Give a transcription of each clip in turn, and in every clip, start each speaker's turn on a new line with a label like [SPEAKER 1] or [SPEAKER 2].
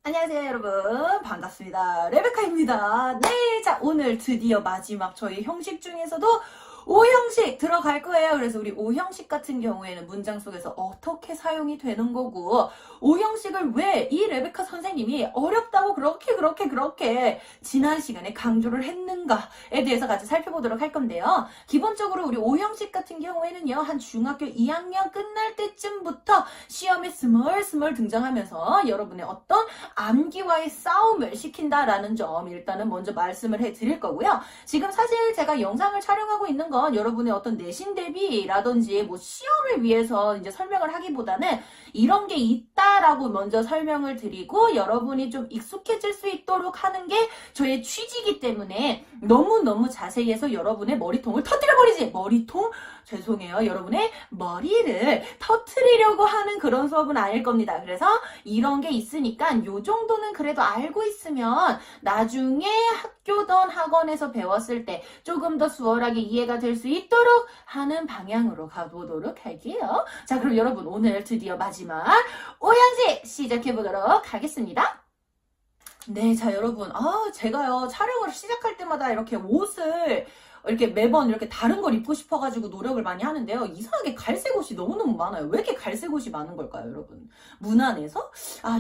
[SPEAKER 1] 안녕하세요 여러분, 반갑습니다. 레베카입니다. 네, 자 오늘 드디어 마지막 저희 형식 중에서도 오형식 들어갈 거예요. 그래서 우리 오형식 같은 경우에는 문장 속에서 어떻게 사용이 되는 거고, 오형식을 왜 이 레베카 선생님이 어렵다고 그렇게 지난 시간에 강조를 했는가에 대해서 같이 살펴보도록 할 건데요. 기본적으로 우리 오형식 같은 경우에는요, 한 중학교 2학년 끝날 때쯤부터 시험에 스멀스멀 등장하면서 여러분의 어떤 암기와의 싸움을 시킨다라는 점 일단은 먼저 말씀을 해드릴 거고요. 지금 사실 제가 영상을 촬영하고 있는 건 여러분의 어떤 내신 대비라든지 뭐 시험을 위해서 이제 설명을 하기보다는 이런 게 있다라고 먼저 설명을 드리고 여러분이 좀 익숙해질 수 있도록 하는 게 저의 취지이기 때문에 너무너무 자세히 해서 여러분의 머리통을 터뜨려버리지! 머리통? 죄송해요. 여러분의 머리를 터뜨리려고 하는 그런 수업은 아닐 겁니다. 그래서 이런 게 있으니까 요 정도는 그래도 알고 있으면 나중에 학교든 학원에서 배웠을 때 조금 더 수월하게 이해가 될 수 있도록 하는 방향으로 가보도록 할게요. 자, 그럼 여러분 오늘 드디어 마지막 오형식 시작해보도록 하겠습니다. 네, 자 여러분, 제가요 촬영을 시작할 때마다 이렇게 옷을 이렇게 매번 이렇게 다른 걸 입고 싶어가지고 노력을 많이 하는데요. 이상하게 갈색 옷이 너무너무 많아요. 왜 이렇게 갈색 옷이 많은 걸까요, 여러분? 무난해서?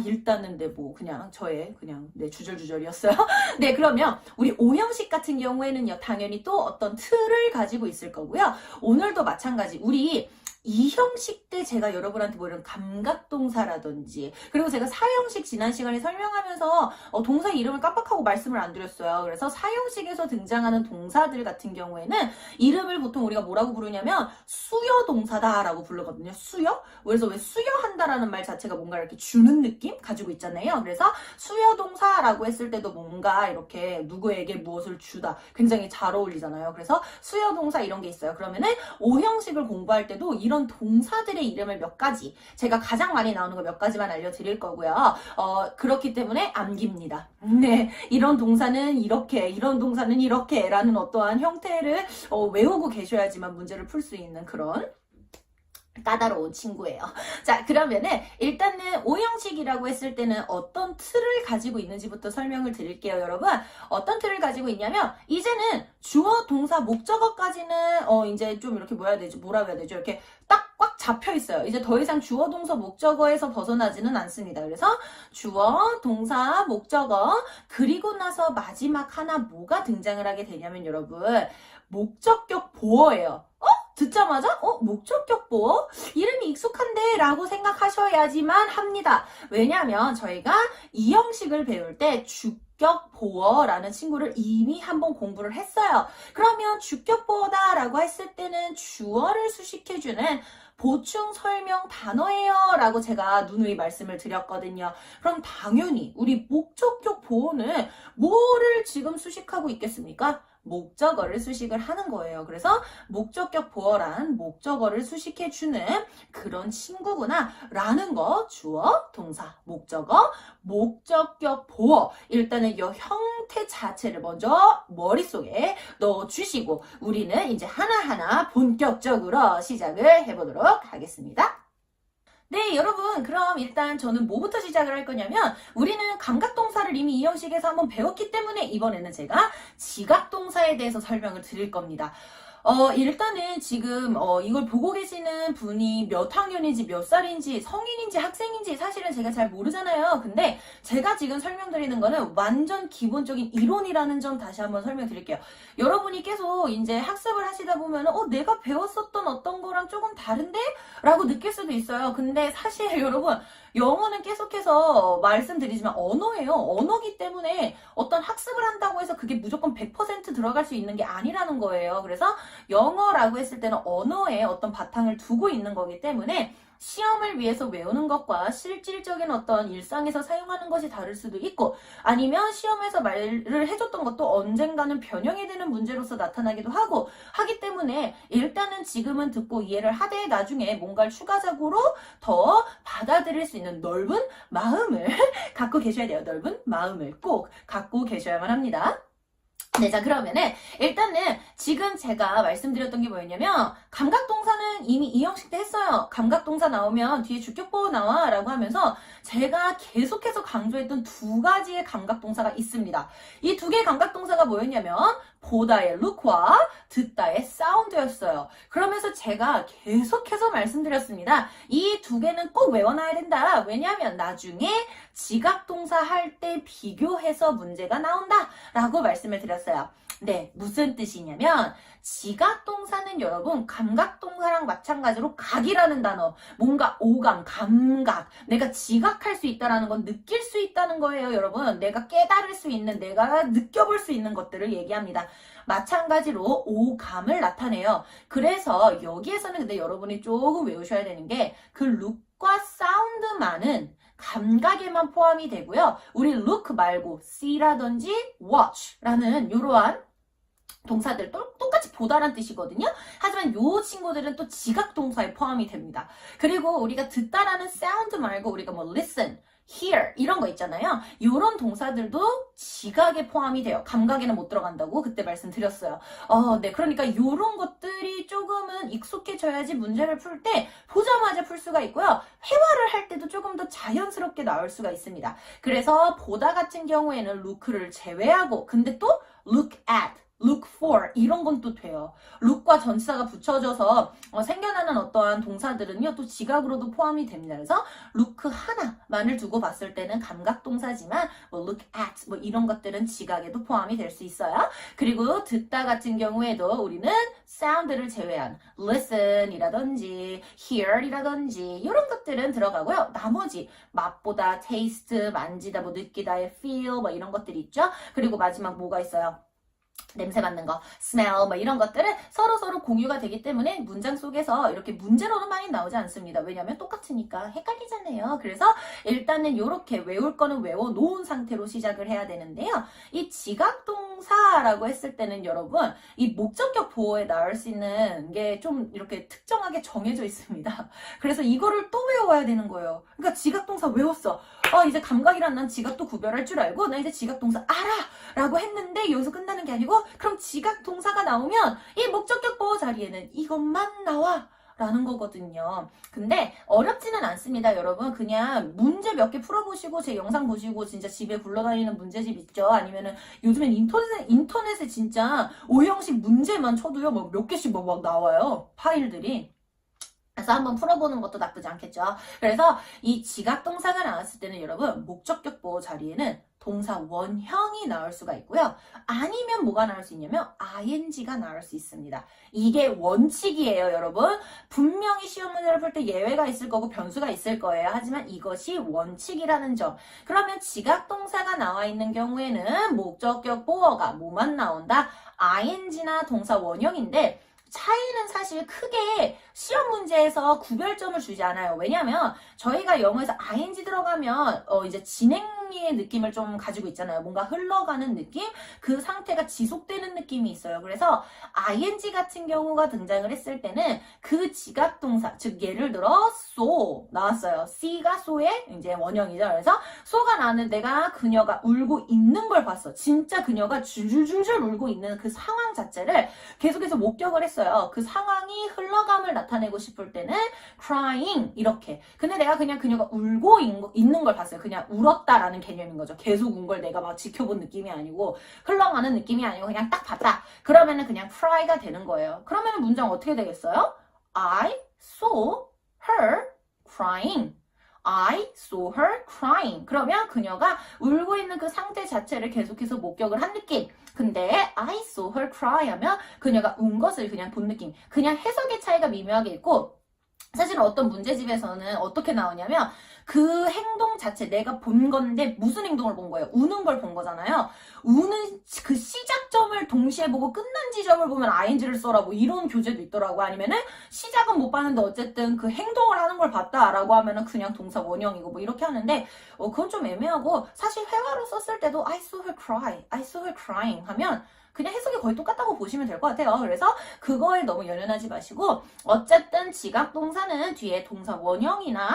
[SPEAKER 1] 일단은 뭐 그냥 저의 그냥 주절주절이었어요. 네, 그러면 우리 오형식 같은 경우에는요, 당연히 또 어떤 틀을 가지고 있을 거고요. 오늘도 마찬가지. 우리 이 형식 때 제가 여러분한테 뭐 이런 감각동사라든지, 그리고 제가 사형식 지난 시간에 설명하면서 동사 이름을 깜빡하고 말씀을 안 드렸어요. 그래서 사형식에서 등장하는 동사들 같은 경우에는 이름을 보통 우리가 뭐라고 부르냐면 수여동사다라고 부르거든요. 수여? 그래서 왜 수여한다라는 말 자체가 뭔가 이렇게 주는 느낌 가지고 있잖아요. 그래서 수여동사라고 했을 때도 뭔가 이렇게 누구에게 무엇을 주다 굉장히 잘 어울리잖아요. 그래서 수여동사 이런 게 있어요. 그러면은 오형식을 공부할 때도 이런 동사들의 이름을 몇 가지, 제가 가장 많이 나오는 거 몇 가지만 알려드릴 거고요. 그렇기 때문에 암기입니다. 네, 이런 동사는 이렇게, 이런 동사는 이렇게 라는 어떠한 형태를 외우고 계셔야지만 문제를 풀 수 있는 그런 까다로운 친구예요. 자, 그러면은 일단은 오형식이라고 했을 때는 어떤 틀을 가지고 있는지부터 설명을 드릴게요, 여러분. 어떤 틀을 가지고 있냐면 이제는 주어, 동사, 목적어까지는 이제 좀 이렇게 뭐라고 해야 되죠? 이렇게 딱 꽉 잡혀 있어요. 이제 더 이상 주어, 동사, 목적어에서 벗어나지는 않습니다. 그래서 주어, 동사, 목적어, 그리고 나서 마지막 하나 뭐가 등장을 하게 되냐면 여러분, 목적격 보어예요. 듣자마자 목적격 보어? 이름이 익숙한데? 라고 생각하셔야지만 합니다. 왜냐하면 저희가 이 형식을 배울 때 주격 보어라는 친구를 이미 한번 공부를 했어요. 그러면 주격 보어다 라고 했을 때는 주어를 수식해주는 보충 설명 단어예요 라고 제가 누누이 말씀을 드렸거든요. 그럼 당연히 우리 목적격 보어는 뭐를 지금 수식하고 있겠습니까? 목적어를 수식을 하는 거예요. 그래서 목적격 보어란 목적어를 수식해주는 그런 친구구나 라는 거, 주어, 동사, 목적어, 목적격 보어, 일단은 이 형태 자체를 먼저 머릿속에 넣어주시고 우리는 이제 하나하나 본격적으로 시작을 해보도록 하겠습니다. 네, 여러분, 그럼 일단 저는 뭐부터 시작을 할 거냐면 우리는 감각동사를 이미 이 형식에서 한번 배웠기 때문에 이번에는 제가 지각동사에 대해서 설명을 드릴 겁니다. 일단은 지금 이걸 보고 계시는 분이 몇 학년인지 몇 살인지 성인인지 학생인지 사실은 제가 잘 모르잖아요. 근데 제가 지금 설명드리는 거는 완전 기본적인 이론이라는 점 다시 한번 설명드릴게요. 여러분이 계속 이제 학습을 하시다 보면 내가 배웠었던 어떤 거랑 조금 다른데? 라고 느낄 수도 있어요. 근데 사실 여러분, 영어는 계속해서 말씀드리지만 언어예요. 언어기 때문에 어떤 학습을 한다고 해서 그게 무조건 100% 들어갈 수 있는 게 아니라는 거예요. 그래서 영어라고 했을 때는 언어에 어떤 바탕을 두고 있는 거기 때문에 시험을 위해서 외우는 것과 실질적인 어떤 일상에서 사용하는 것이 다를 수도 있고, 아니면 시험에서 말을 해줬던 것도 언젠가는 변형이 되는 문제로서 나타나기도 하기 때문에 일단은 지금은 듣고 이해를 하되 나중에 뭔가를 추가적으로 더 받아들일 수 있는 넓은 마음을 갖고 계셔야 돼요. 넓은 마음을 꼭 갖고 계셔야만 합니다. 네, 자, 그러면은, 일단은, 지금 제가 말씀드렸던 게 뭐였냐면, 감각동사는 이미 이 형식 때 했어요. 감각동사 나오면 뒤에 주격보호 나와, 라고 하면서, 제가 계속해서 강조했던 두 가지의 감각동사가 있습니다. 이 두 개의 감각동사가 뭐였냐면, 보다의 look와 듣다의 sound였어요. 그러면서 제가 계속해서 말씀드렸습니다. 이 두 개는 꼭 외워놔야 된다. 왜냐하면 나중에 지각동사 할 때 비교해서 문제가 나온다. 라고 말씀을 드렸어요. 네, 무슨 뜻이냐면 지각동사는 여러분 감각동사랑 마찬가지로 각이라는 단어, 뭔가 오감, 감각, 내가 지각할 수 있다는 건 느낄 수 있다는 거예요. 여러분, 내가 깨달을 수 있는, 내가 느껴볼 수 있는 것들을 얘기합니다. 마찬가지로 오감을 나타내요. 그래서 여기에서는 근데 여러분이 조금 외우셔야 되는 게 그 룩과 사운드만은 감각에만 포함이 되고요. 우리 look 말고 see라든지 watch라는 이러한 동사들 똑같이 보다란 뜻이거든요. 하지만 요 친구들은 또 지각 동사에 포함이 됩니다. 그리고 우리가 듣다라는 sound 말고 우리가 뭐 listen, hear 이런 거 있잖아요. 요런 동사들도 지각에 포함이 돼요. 감각에는 못 들어간다고 그때 말씀드렸어요. 네, 그러니까 요런 것들이 조금은 익숙해져야지 문제를 풀 때 보자마자 풀 수가 있고요. 회화를 할 때도 조금 더 자연스럽게 나올 수가 있습니다. 그래서 보다 같은 경우에는 look를 제외하고 근데 또 look at look for 이런 건 또 돼요. look과 전치사가 붙여져서 생겨나는 어떠한 동사들은요 또 지각으로도 포함이 됩니다. 그래서 look 하나만을 두고 봤을 때는 감각동사지만 뭐 look at 뭐 이런 것들은 지각에도 포함이 될 수 있어요. 그리고 듣다 같은 경우에도 우리는 sound를 제외한 listen이라든지 hear이라든지 이런 것들은 들어가고요. 나머지 맛보다 taste, 만지다, 뭐 느끼다의 feel 뭐 이런 것들이 있죠. 그리고 마지막 뭐가 있어요? 냄새 맡는 거, smell 뭐 이런 것들은 서로 공유가 되기 때문에 문장 속에서 이렇게 문제로는 많이 나오지 않습니다. 왜냐하면 똑같으니까 헷갈리잖아요. 그래서 일단은 이렇게 외울 거는 외워놓은 상태로 시작을 해야 되는데요. 이 지각동사라고 했을 때는 여러분 이 목적격 보호에 나올 수 있는 게 좀 이렇게 특정하게 정해져 있습니다. 그래서 이거를 또 외워야 되는 거예요. 그러니까 지각동사 외웠어. 이제 감각이란 난 지각도 구별할 줄 알고 나 이제 지각동사 알아! 라고 했는데 여기서 끝나는 게 아니고 그럼 지각동사가 나오면 이 목적격 보호 자리에는 이것만 나와! 라는 거거든요. 근데 어렵지는 않습니다, 여러분. 그냥 문제 몇 개 풀어보시고 제 영상 보시고 진짜 집에 굴러다니는 문제집 있죠? 아니면은 요즘엔 인터넷에 진짜 오형식 문제만 쳐도요, 뭐 몇 개씩 막 나와요. 파일들이. 그래서 한번 풀어보는 것도 나쁘지 않겠죠. 그래서 이 지각동사가 나왔을 때는 여러분 목적격 보호 자리에는 동사 원형이 나올 수가 있고요. 아니면 뭐가 나올 수 있냐면 ing가 나올 수 있습니다. 이게 원칙이에요, 여러분. 분명히 시험 문제를 풀 때 예외가 있을 거고 변수가 있을 거예요. 하지만 이것이 원칙이라는 점. 그러면 지각동사가 나와 있는 경우에는 목적격 보호가 뭐만 나온다? ing나 동사 원형인데 차이는 사실 크게 시험 문제에서 구별점을 주지 않아요. 왜냐하면 저희가 영어에서 ing 들어가면 이제 진행미의 느낌을 좀 가지고 있잖아요. 뭔가 흘러가는 느낌? 그 상태가 지속되는 느낌이 있어요. 그래서 ing 같은 경우가 등장을 했을 때는 그 지각동사, 즉 예를 들어 so 나왔어요. C가 so의 이제 원형이죠. 그래서 so가 나는 내가 그녀가 울고 있는 걸 봤어. 진짜 그녀가 줄줄줄줄 울고 있는 그 상황 자체를 계속해서 목격을 했어요. 그 상황이 흘러감을 나타내고 싶을 때는 crying 이렇게. 근데 내가 그냥 그녀가 울고 있는 걸 봤어요. 그냥 울었다라는 개념인 거죠. 계속 운 걸 내가 막 지켜본 느낌이 아니고 흘러가는 느낌이 아니고 그냥 딱 봤다. 그러면은 그냥 cry가 되는 거예요. 그러면은 문장 어떻게 되겠어요? I saw her crying. I saw her crying. 그러면 그녀가 울고 있는 그 상태 자체를 계속해서 목격을 한 느낌. 근데 I saw her cry 하면 그녀가 운 것을 그냥 본 느낌. 그냥 해석의 차이가 미묘하게 있고 사실 어떤 문제집에서는 어떻게 나오냐면 그 행동 자체 내가 본 건데 무슨 행동을 본 거예요? 우는 걸 본 거잖아요. 우는 그 시작점을 동시에 보고 끝난 지점을 보면 ing를 써라 뭐 이런 교재도 있더라고. 아니면은 시작은 못 봤는데 어쨌든 그 행동을 하는 걸 봤다라고 하면은 그냥 동사 원형이고 뭐 이렇게 하는데 그건 좀 애매하고 사실 회화로 썼을 때도 I saw her cry, I saw her crying 하면 그냥 해석이 거의 똑같다고 보시면 될 것 같아요. 그래서 그거에 너무 연연하지 마시고 어쨌든 지각동사는 뒤에 동사 원형이나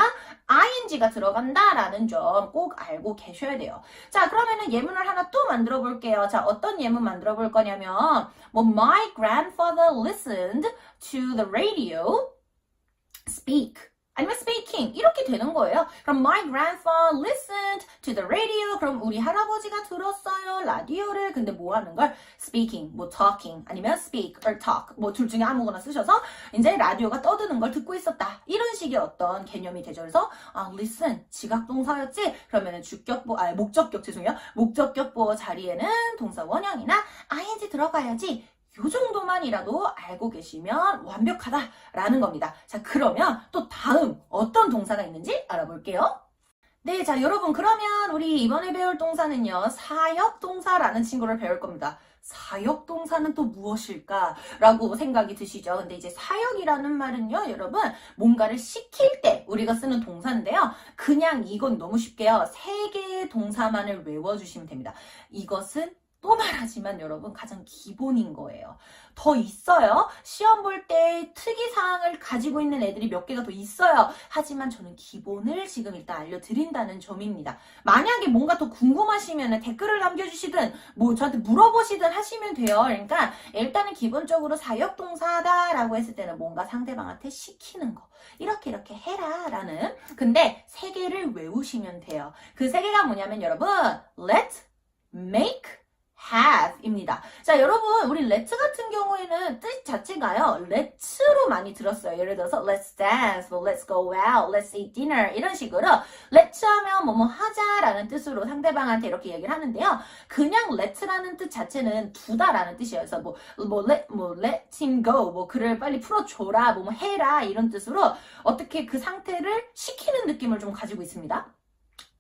[SPEAKER 1] 오형식이가 들어간다라는 점 꼭 알고 계셔야 돼요. 자, 그러면은 예문을 하나 또 만들어 볼게요. 자, 어떤 예문 만들어 볼 거냐면 뭐 My grandfather listened to the radio speak 아니면 speaking 이렇게 되는 거예요. 그럼 my grandfather listened to the radio. 그럼 우리 할아버지가 들었어요 라디오를. 근데 뭐 하는 걸? speaking, 뭐 talking 아니면 speak or talk 뭐 둘 중에 아무거나 쓰셔서 이제 라디오가 떠드는 걸 듣고 있었다. 이런 식의 어떤 개념이 되죠. 그래서 listen 지각동사였지. 그러면은 목적격 죄송해요. 목적격 보어 자리에는 동사 원형이나 ing 들어가야지. 요 정도만이라도 알고 계시면 완벽하다라는 겁니다. 자, 그러면 또 다음 어떤 동사가 있는지 알아볼게요. 네, 자, 여러분 그러면 우리 이번에 배울 동사는요. 사역동사라는 친구를 배울 겁니다. 사역동사는 또 무엇일까? 라고 생각이 드시죠. 근데 이제 사역이라는 말은요, 여러분, 뭔가를 시킬 때 우리가 쓰는 동사인데요. 그냥 이건 너무 쉽게요. 3개의 동사만을 외워주시면 됩니다. 이것은 또 말하지만 여러분 가장 기본인 거예요. 더 있어요. 시험 볼 때 특이사항을 가지고 있는 애들이 몇 개가 더 있어요. 하지만 저는 기본을 지금 일단 알려드린다는 점입니다. 만약에 뭔가 더 궁금하시면 댓글을 남겨주시든 뭐 저한테 물어보시든 하시면 돼요. 그러니까 일단은 기본적으로 사역동사다라고 했을 때는 뭔가 상대방한테 시키는 거. 이렇게 해라 라는 근데 3개를 외우시면 돼요. 그 3개가 뭐냐면 여러분 let, make, have 입니다. 자, 여러분 우리 let 같은 경우에는 뜻 자체가요. let'로 많이 들었어요. 예를 들어서 let's dance, let's go out, let's eat dinner 이런 식으로 let's 하면 뭐뭐 하자라는 뜻으로 상대방한테 이렇게 얘기를 하는데요. 그냥 let라는 뜻 자체는 두다라는 뜻이에요. 그래서 let him go, 뭐 그를 빨리 풀어줘라, 뭐 해라 이런 뜻으로 어떻게 그 상태를 시키는 느낌을 좀 가지고 있습니다.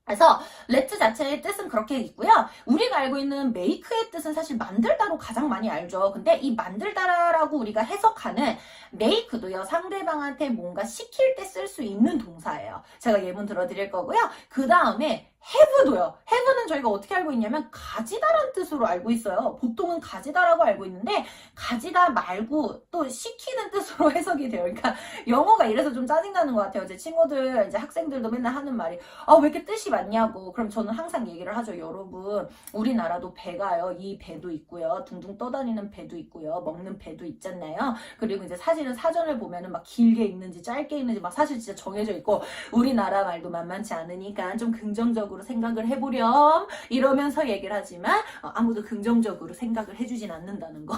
[SPEAKER 1] 그래서 let 자체의 뜻은 그렇게 있고요. 우리가 알고 있는 make의 뜻은 사실 만들다로 가장 많이 알죠. 근데 이 만들다라고 우리가 해석하는 make도요. 상대방한테 뭔가 시킬 때 쓸 수 있는 동사예요. 제가 예문 들어드릴 거고요. 그 다음에 have도요. have는 저희가 어떻게 알고 있냐면 가지다라는 뜻으로 알고 있어요. 보통은 가지다라고 알고 있는데 가지다 말고 또 시키는 뜻으로 해석이 돼요. 그러니까 영어가 이래서 좀 짜증나는 것 같아요. 제 친구들, 이제 학생들도 맨날 하는 말이 왜 이렇게 뜻이 많냐고. 그럼 저는 항상 얘기를 하죠. 여러분, 우리나라도 배가요. 이 배도 있고요. 둥둥 떠다니는 배도 있고요. 먹는 배도 있잖아요. 그리고 이제 사실은 사전을 보면은 막 길게 있는지 짧게 있는지 막 사실 진짜 정해져 있고 우리나라 말도 만만치 않으니까 좀 긍정적으로 생각을 해보렴 이러면서 얘기를 하지만 아무도 긍정적으로 생각을 해주진 않는다는 거.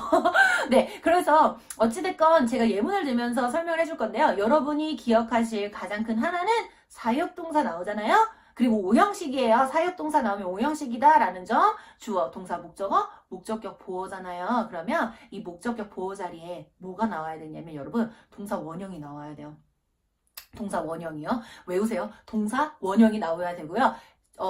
[SPEAKER 1] 네, 그래서 어찌됐건 제가 예문을 들면서 설명을 해줄 건데요. 여러분이 기억하실 가장 큰 하나는 사역동사 나오잖아요. 그리고 오형식이에요. 사역동사 나오면 오형식이다 라는 점. 주어, 동사, 목적어, 목적격 보어잖아요. 그러면 이 목적격 보어 자리에 뭐가 나와야 되냐면 여러분 동사 원형이 나와야 돼요. 동사 원형이요. 외우세요. 동사 원형이 나와야 되고요.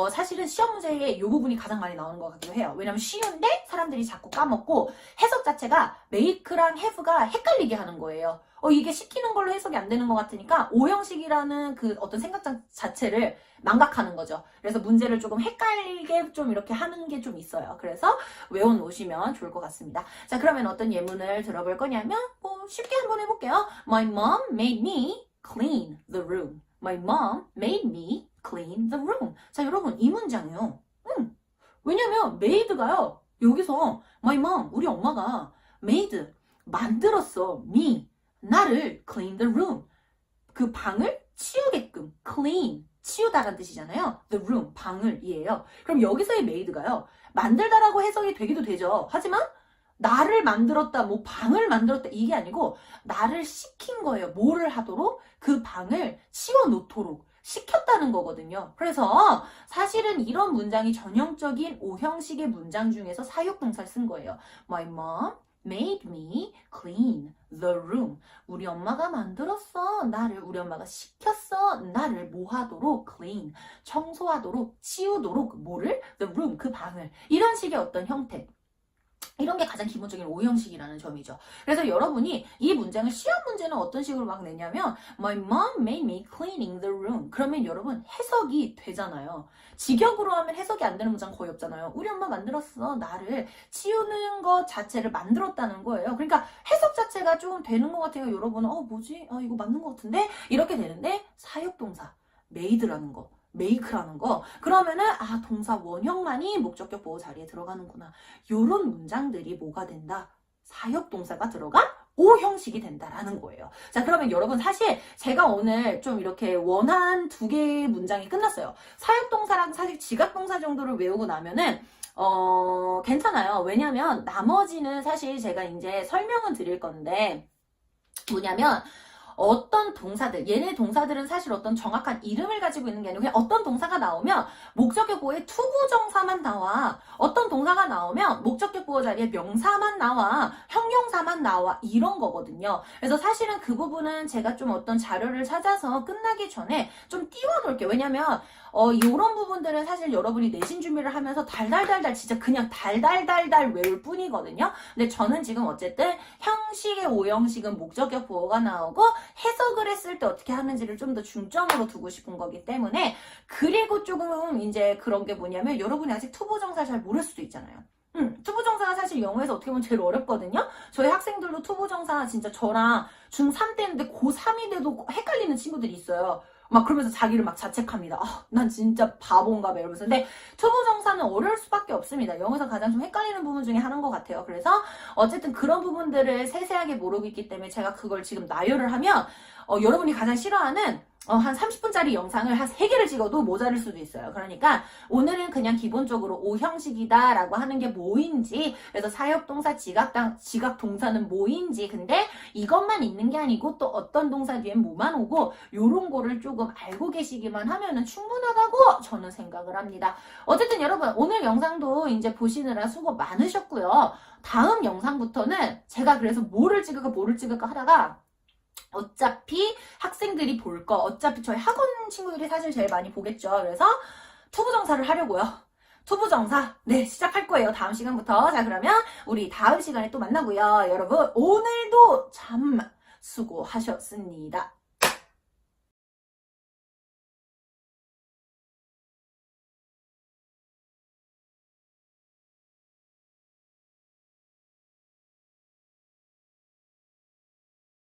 [SPEAKER 1] 사실은 시험 문제에 이 부분이 가장 많이 나오는 것 같기도 해요. 왜냐면 쉬운데 사람들이 자꾸 까먹고 해석 자체가 make랑 have가 헷갈리게 하는 거예요. 이게 시키는 걸로 해석이 안 되는 것 같으니까 오형식이라는 그 어떤 생각 자체를 망각하는 거죠. 그래서 문제를 조금 헷갈리게 좀 이렇게 하는 게 좀 있어요. 그래서 외워놓으시면 좋을 것 같습니다. 자, 그러면 어떤 예문을 들어볼 거냐면 쉽게 한번 해볼게요. My mom made me clean the room. My mom made me clean the room. 자, 여러분 이 문장이요. 왜냐면 made가요. 여기서 my mom, 우리 엄마가 made, 만들었어. me, 나를 clean the room. 그 방을 치우게끔 clean, 치우다라는 뜻이잖아요. the room, 방을 이에요. 그럼 여기서의 made가요. 만들다라고 해석이 되기도 되죠. 하지만 나를 만들었다, 뭐 방을 만들었다 이게 아니고 나를 시킨 거예요. 뭐를 하도록? 그 방을 치워놓도록 시켰다는 거거든요. 그래서 사실은 이런 문장이 전형적인 오형식의 문장 중에서 사역동사를 쓴 거예요. My mom made me clean the room. 우리 엄마가 만들었어. 우리 엄마가 시켰어. 나를 뭐 하도록? clean. 청소하도록, 치우도록, 뭐를? the room. 그 방을. 이런 식의 어떤 형태. 이런 게 가장 기본적인 오형식이라는 점이죠. 그래서 여러분이 이 문장을 시험 문제는 어떤 식으로 막 내냐면 My mom made me cleaning the room. 그러면 여러분 해석이 되잖아요. 직역으로 하면 해석이 안 되는 문장 거의 없잖아요. 우리 엄마 만들었어. 나를 치우는 것 자체를 만들었다는 거예요. 그러니까 해석 자체가 좀 되는 것 같아요. 여러분은 뭐지? 이거 맞는 것 같은데? 이렇게 되는데 사역동사 메이드라는 거, 메이크라는 거. 그러면은 아, 동사 원형만이 목적격 보호 자리에 들어가는구나. 요런 문장들이 뭐가 된다? 사역동사가 들어간 O 형식이 된다라는 거예요. 자, 그러면 여러분 사실 제가 오늘 좀 이렇게 원한 두 개의 문장이 끝났어요. 사역동사랑 사실 지각동사 정도를 외우고 나면은 괜찮아요. 왜냐면 나머지는 사실 제가 이제 설명은 드릴 건데 뭐냐면 어떤 동사들, 얘네 동사들은 사실 어떤 정확한 이름을 가지고 있는 게 아니고 그냥 어떤 동사가 나오면 목적격 보호에 투부정사만 나와. 어떤 동사가 나오면 목적격 보호 자리에 명사만 나와. 형용사만 나와. 이런 거거든요. 그래서 사실은 그 부분은 제가 좀 어떤 자료를 찾아서 끝나기 전에 좀 띄워놓을게요. 왜냐면 이런 부분들은 사실 여러분이 내신 준비를 하면서 달달달달 진짜 그냥 달달달달 외울 뿐이거든요. 근데 저는 지금 어쨌든 형식의 오형식은 목적격 보호가 나오고 해석을 했을 때 어떻게 하는지를 좀 더 중점으로 두고 싶은 거기 때문에 그리고 조금 이제 그런 게 뭐냐면 여러분이 아직 투부정사 잘 모를 수도 있잖아요. 투부정사가 사실 영어에서 어떻게 보면 제일 어렵거든요. 저희 학생들도 투부정사 진짜 저랑 중3 때인데 고3이 돼도 헷갈리는 친구들이 있어요. 막 그러면서 자기를 막 자책합니다. 아, 난 진짜 바본가 봐 이러면서. 근데 투부정사는 어려울 수밖에 없습니다. 영어에서 가장 좀 헷갈리는 부분 중에 하나인 것 같아요. 그래서 어쨌든 그런 부분들을 세세하게 모르고 있기 때문에 제가 그걸 지금 나열을 하면 여러분이 가장 싫어하는 한 30분짜리 영상을 한 3개를 찍어도 모자랄 수도 있어요. 그러니까 오늘은 그냥 기본적으로 O 형식이다 라고 하는 게 뭐인지, 그래서 사역동사, 지각동사는 뭐인지, 근데 이것만 있는 게 아니고 또 어떤 동사 뒤엔 뭐만 오고 요런 거를 조금 알고 계시기만 하면은 충분하다고 저는 생각을 합니다. 어쨌든 여러분 오늘 영상도 이제 보시느라 수고 많으셨고요. 다음 영상부터는 제가 그래서 뭐를 찍을까 하다가 어차피 학생들이 볼 거, 어차피 저희 학원 친구들이 사실 제일 많이 보겠죠. 그래서 투부정사를 하려고요. 투부정사, 네, 시작할 거예요. 다음 시간부터. 자, 그러면 우리 다음 시간에 또 만나고요. 여러분, 오늘도 참 수고하셨습니다.